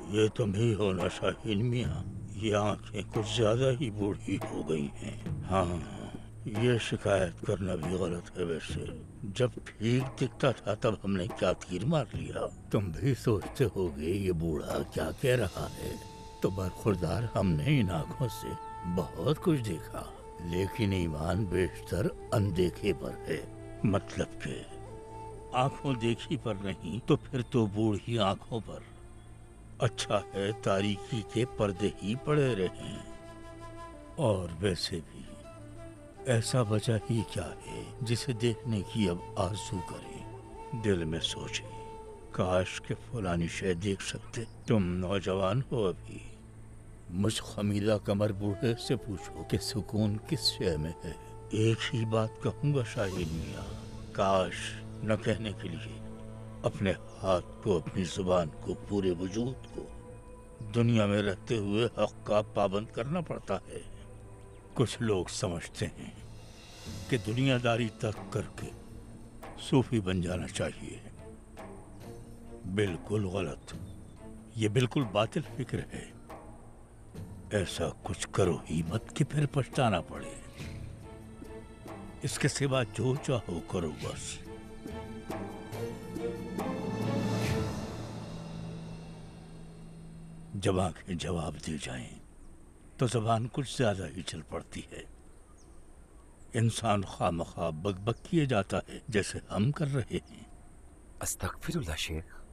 یہ تم ہی ہو نا شاہین میاں؟ یہ آنکھیں کچھ زیادہ ہی بوڑھی ہو گئی ہیں۔ ہاں، یہ شکایت کرنا بھی غلط ہے ویسے۔ جب ٹھیک دکھتا تھا تب ہم نے کیا تیر مار لیا؟ تم بھی سوچتے ہوگے یہ بوڑھا کیا کہہ رہا ہے؟ تو برخوردار ہم نے ان آنکھوں سے بہت کچھ دیکھا، لیکن ایمان بیشتر اندیکھے پر ہے۔ مطلب کہ آنکھوں دیکھی پر نہیں تو پھر تو بوڑھی آنکھوں پر۔ اچھا ہے تاریکی کے پردے ہی پڑے رہیں۔ اور ویسے بھی ایسا بچا ہی کیا ہے جسے دیکھنے کی اب آرزو کرے؟ دل میں سوچے کاش کہ فلانی شے دیکھ سکتے۔ تم نوجوان ہو ابھی، مجھ خمیدہ کمر بوڑھے سے پوچھو کہ سکون کس شے میں ہے۔ ایک ہی بات کہوں گا شاہین میاں، کاش نہ کہنے کے لیے اپنے ہاتھ کو، اپنی زبان کو، پورے وجود کو دنیا میں رہتے ہوئے حق کا پابند کرنا پڑتا ہے۔ کچھ لوگ سمجھتے ہیں کہ دنیا داری ترک کر کے صوفی بن جانا چاہیے۔ بالکل غلط، یہ بالکل باطل فکر ہے۔ ایسا کچھ کرو ہی مت کہ پھر پچھتانا پڑے۔ اس کے سوا جو چاہو کرو بس۔ جب آنکھیں جواب دے جائیں تو زبان کچھ زیادہ ہی چل پڑتی ہے۔ انسان خواہ مخواہ بک بک کیے جاتا ہے جیسے ہم کر رہے ہیں۔ استغفر اللہ شیخ۔